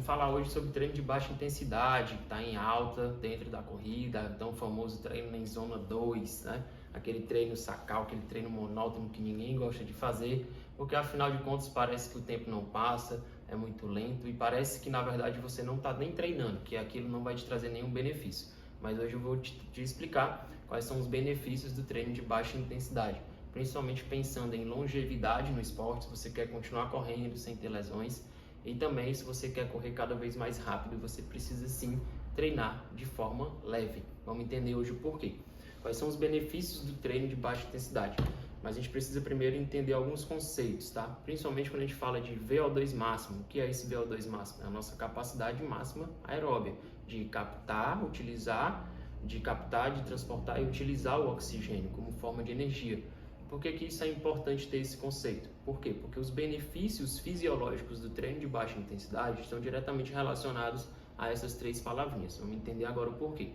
Vamos falar hoje sobre treino de baixa intensidade, que está em alta dentro da corrida, então o famoso treino em zona 2, né? Aquele treino sacal, aquele treino monótono que ninguém gosta de fazer, porque afinal de contas parece que o tempo não passa, é muito lento e parece que na verdade você não está nem treinando, que aquilo não vai te trazer nenhum benefício. Mas hoje eu vou te explicar quais são os benefícios do treino de baixa intensidade, principalmente pensando em longevidade no esporte, se você quer continuar correndo sem ter lesões. E também, se você quer correr cada vez mais rápido, você precisa sim treinar de forma leve. Vamos entender hoje o porquê. Quais são os benefícios do treino de baixa intensidade? Mas a gente precisa primeiro entender alguns conceitos, tá? Principalmente quando a gente fala de VO2 máximo. O que é esse VO2 máximo? É a nossa capacidade máxima aeróbia de captar, de transportar e utilizar o oxigênio como forma de energia. Por que isso é importante ter esse conceito? Por quê? Porque os benefícios fisiológicos do treino de baixa intensidade estão diretamente relacionados a essas três palavrinhas. Vamos entender agora o porquê.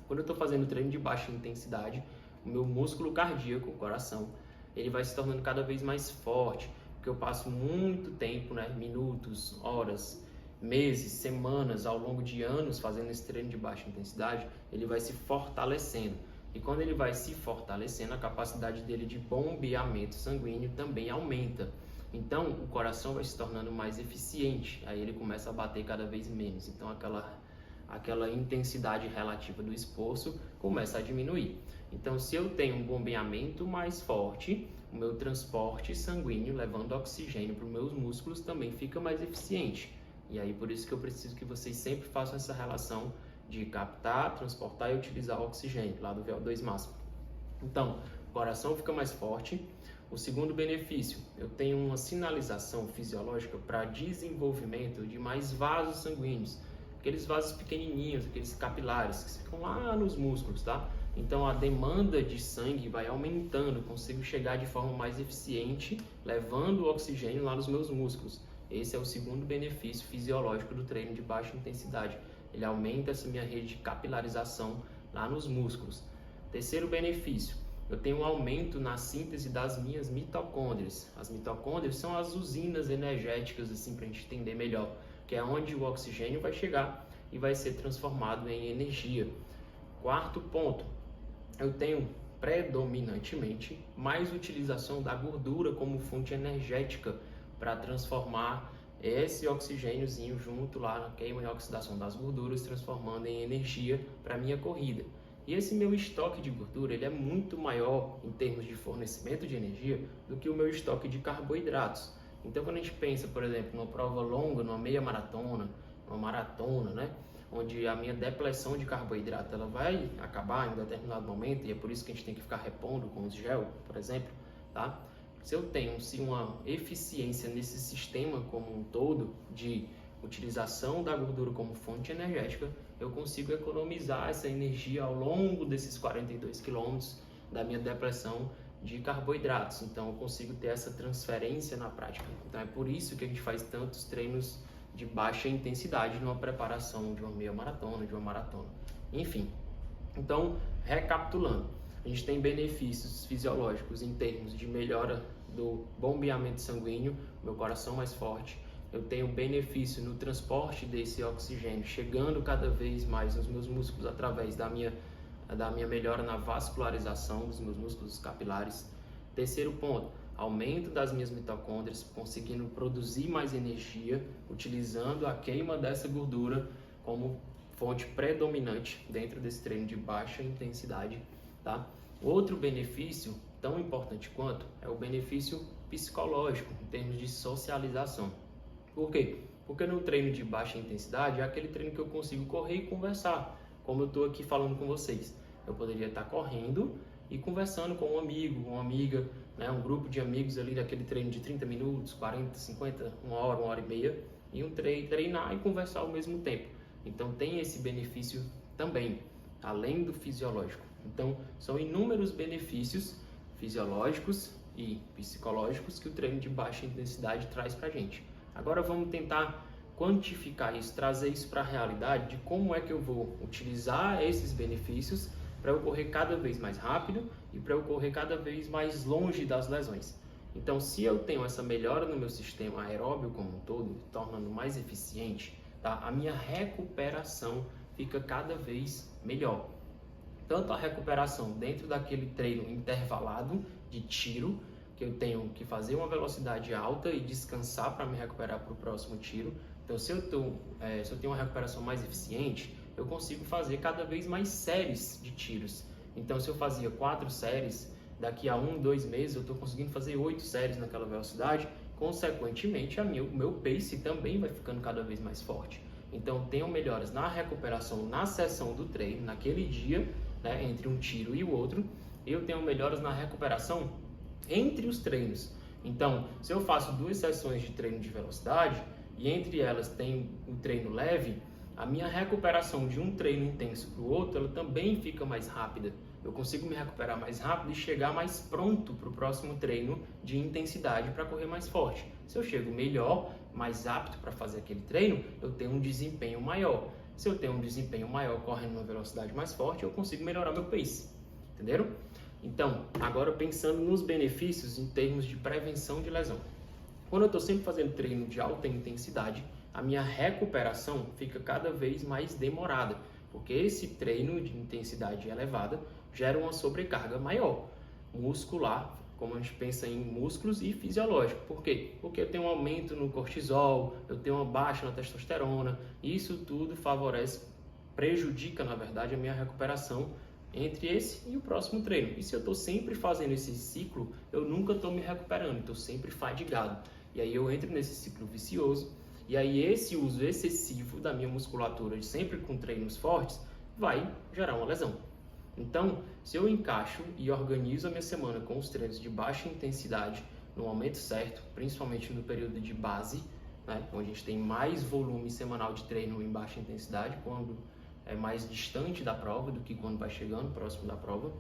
Quando eu estou fazendo treino de baixa intensidade, o meu músculo cardíaco, o coração, ele vai se tornando cada vez mais forte, porque eu passo muito tempo, minutos, horas, meses, semanas, ao longo de anos fazendo esse treino de baixa intensidade, ele vai se fortalecendo. E quando ele vai se fortalecendo, a capacidade dele de bombeamento sanguíneo também aumenta. Então, o coração vai se tornando mais eficiente, aí ele começa a bater cada vez menos. Então, aquela intensidade relativa do esforço começa a diminuir. Então, se eu tenho um bombeamento mais forte, o meu transporte sanguíneo levando oxigênio para os meus músculos também fica mais eficiente. E aí, por isso que eu preciso que vocês sempre façam essa relação de captar, transportar e utilizar o oxigênio, lá do VO2 máximo. Então, o coração fica mais forte. O segundo benefício, eu tenho uma sinalização fisiológica para desenvolvimento de mais vasos sanguíneos, aqueles vasos pequenininhos, aqueles capilares que ficam lá nos músculos, tá? Então, a demanda de sangue vai aumentando, consigo chegar de forma mais eficiente, levando o oxigênio lá nos meus músculos. Esse é o segundo benefício fisiológico do treino de baixa intensidade. Ele aumenta essa minha rede de capilarização lá nos músculos. Terceiro benefício, eu tenho um aumento na síntese das minhas mitocôndrias. As mitocôndrias são as usinas energéticas, assim, para a gente entender melhor, que é onde o oxigênio vai chegar e vai ser transformado em energia. Quarto ponto, eu tenho predominantemente mais utilização da gordura como fonte energética para transformar esse oxigêniozinho junto lá na queima e oxidação das gorduras, transformando em energia para a minha corrida. E esse meu estoque de gordura, ele é muito maior em termos de fornecimento de energia do que o meu estoque de carboidratos. Então, quando a gente pensa, por exemplo, numa prova longa, numa meia maratona, uma maratona, onde a minha depleção de carboidrato ela vai acabar em um determinado momento, e é por isso que a gente tem que ficar repondo com os gel, por exemplo, tá? Se eu tenho uma eficiência nesse sistema como um todo de utilização da gordura como fonte energética, eu consigo economizar essa energia ao longo desses 42 quilômetros da minha depressão de carboidratos. Então, eu consigo ter essa transferência na prática. Então, é por isso que a gente faz tantos treinos de baixa intensidade numa preparação de uma meia maratona, de uma maratona. Enfim, então, recapitulando, a gente tem benefícios fisiológicos em termos de melhora do bombeamento sanguíneo, meu coração mais forte. Eu tenho benefício no transporte desse oxigênio, chegando cada vez mais nos meus músculos através da minha melhora na vascularização dos meus músculos capilares. Terceiro ponto, aumento das minhas mitocôndrias, conseguindo produzir mais energia, utilizando a queima dessa gordura como fonte predominante dentro desse treino de baixa intensidade, tá? Outro benefício, tão importante quanto, é o benefício psicológico, em termos de socialização. Por quê? Porque no treino de baixa intensidade é aquele treino que eu consigo correr e conversar, como eu estou aqui falando com vocês. Eu poderia estar correndo e conversando com um amigo, uma amiga, um grupo de amigos ali daquele treino de 30 minutos, 40, 50, uma hora e meia, e treinar e conversar ao mesmo tempo. Então tem esse benefício também, além do fisiológico. Então são inúmeros benefícios fisiológicos e psicológicos que o treino de baixa intensidade traz para a gente. Agora vamos tentar quantificar isso, trazer isso para a realidade de como é que eu vou utilizar esses benefícios para eu correr cada vez mais rápido e para eu correr cada vez mais longe das lesões. Então, se eu tenho essa melhora no meu sistema aeróbio como um todo, tornando mais eficiente, tá? A minha recuperação fica cada vez melhor. Tanto a recuperação dentro daquele treino intervalado de tiro, que eu tenho que fazer uma velocidade alta e descansar para me recuperar para o próximo tiro. Então, se eu tenho uma recuperação mais eficiente, eu consigo fazer cada vez mais séries de tiros. Então, se eu fazia 4 séries, daqui a 1, 2 meses eu estou conseguindo fazer 8 séries naquela velocidade. Consequentemente, o meu pace também vai ficando cada vez mais forte. Então, tenho melhoras na recuperação na sessão do treino, naquele dia, né, entre um tiro e o outro. Eu tenho melhoras na recuperação entre os treinos. Então, se eu faço 2 sessões de treino de velocidade e entre elas tem um treino leve, a minha recuperação de um treino intenso para o outro, ela também fica mais rápida. Eu consigo me recuperar mais rápido e chegar mais pronto para o próximo treino de intensidade para correr mais forte. Se eu chego melhor, mais apto para fazer aquele treino, eu tenho um desempenho maior. Se eu tenho um desempenho maior correndo numa velocidade mais forte, eu consigo melhorar meu pace. Entenderam? Então, agora pensando nos benefícios em termos de prevenção de lesão. Quando eu estou sempre fazendo treino de alta intensidade, a minha recuperação fica cada vez mais demorada, porque esse treino de intensidade elevada gera uma sobrecarga maior, muscular, como a gente pensa em músculos, e fisiológico. Por quê? Porque eu tenho um aumento no cortisol, eu tenho uma baixa na testosterona, e isso tudo prejudica, na verdade, a minha recuperação entre esse e o próximo treino. E se eu estou sempre fazendo esse ciclo, eu nunca estou me recuperando, estou sempre fadigado. E aí eu entro nesse ciclo vicioso, e aí esse uso excessivo da minha musculatura, sempre com treinos fortes, vai gerar uma lesão. Então, se eu encaixo e organizo a minha semana com os treinos de baixa intensidade no momento certo, principalmente no período de base, né, onde a gente tem mais volume semanal de treino em baixa intensidade, quando é mais distante da prova do que quando vai chegando próximo da prova,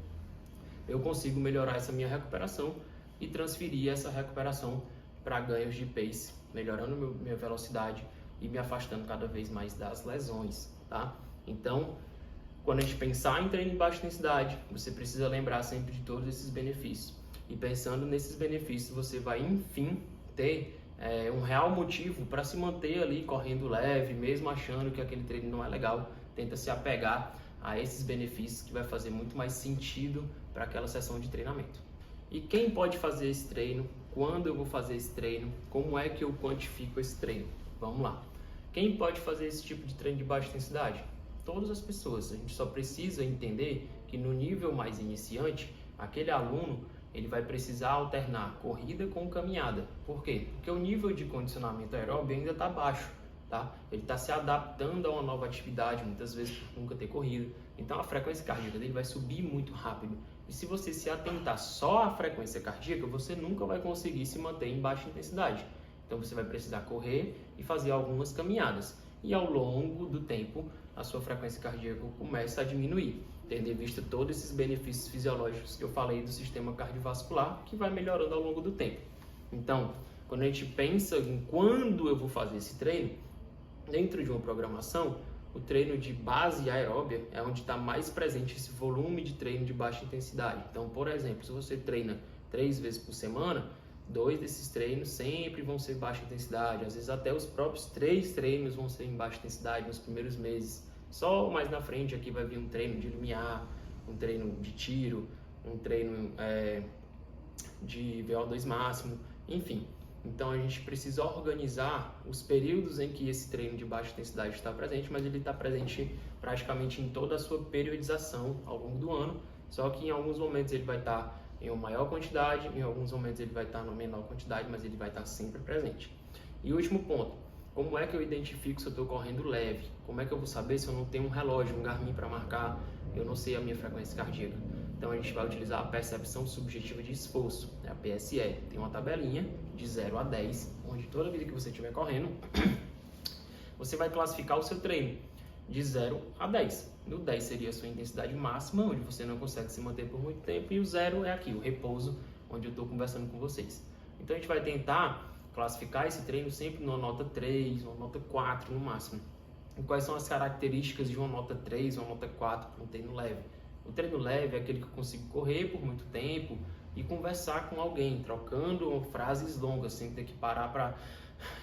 eu consigo melhorar essa minha recuperação e transferir essa recuperação para ganhos de pace, melhorando minha velocidade e me afastando cada vez mais das lesões, tá? Então, quando a gente pensar em treino em baixa intensidade, você precisa lembrar sempre de todos esses benefícios. E pensando nesses benefícios, você vai, enfim, ter um real motivo para se manter ali correndo leve, mesmo achando que aquele treino não é legal. Tenta se apegar a esses benefícios que vai fazer muito mais sentido para aquela sessão de treinamento. E quem pode fazer esse treino? Quando eu vou fazer esse treino? Como é que eu quantifico esse treino? Vamos lá. Quem pode fazer esse tipo de treino de baixa intensidade? Todas as pessoas. A gente só precisa entender que no nível mais iniciante, aquele aluno ele vai precisar alternar corrida com caminhada. Por quê? Porque o nível de condicionamento aeróbio ainda está baixo. Tá? Ele está se adaptando a uma nova atividade, muitas vezes por nunca ter corrido. Então a frequência cardíaca dele vai subir muito rápido. E se você se atentar só à frequência cardíaca, você nunca vai conseguir se manter em baixa intensidade. Então você vai precisar correr e fazer algumas caminhadas. E ao longo do tempo, a sua frequência cardíaca começa a diminuir, tendo em vista todos esses benefícios fisiológicos que eu falei do sistema cardiovascular, que vai melhorando ao longo do tempo. Então, quando a gente pensa em quando eu vou fazer esse treino, dentro de uma programação, o treino de base aeróbia é onde está mais presente esse volume de treino de baixa intensidade. Então, por exemplo, se você treina 3 vezes por semana, 2 desses treinos sempre vão ser baixa intensidade. Às vezes até os próprios 3 treinos vão ser em baixa intensidade nos primeiros meses. Só mais na frente aqui vai vir um treino de limiar, um treino de tiro, um treino de VO2 máximo, enfim. Então a gente precisa organizar os períodos em que esse treino de baixa intensidade está presente, mas ele está presente praticamente em toda a sua periodização ao longo do ano, só que em alguns momentos ele vai estar em uma maior quantidade, em alguns momentos ele vai estar em uma menor quantidade, mas ele vai estar sempre presente. E o último ponto, como é que eu identifico se eu estou correndo leve? Como é que eu vou saber se eu não tenho um relógio, um Garmin para marcar, eu não sei a minha frequência cardíaca? Então a gente vai utilizar a percepção subjetiva de esforço, a PSE. Tem uma tabelinha de 0 a 10, onde toda vez que você estiver correndo, você vai classificar o seu treino de 0 a 10. No 10 seria a sua intensidade máxima, onde você não consegue se manter por muito tempo, e o 0 é aqui, o repouso, onde eu estou conversando com vocês. Então a gente vai tentar classificar esse treino sempre numa nota 3, uma nota 4 no máximo. E quais são as características de uma nota 3 ou uma nota 4 para um treino leve? O treino leve é aquele que eu consigo correr por muito tempo e conversar com alguém, trocando frases longas, sem ter que parar para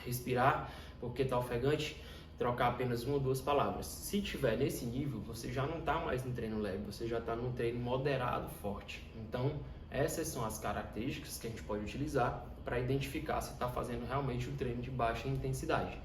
respirar, porque está ofegante. trocar apenas uma ou duas palavras. Se tiver nesse nível, você já não está mais no treino leve, você já está num treino moderado forte. Então, essas são as características que a gente pode utilizar para identificar se está fazendo realmente um treino de baixa intensidade.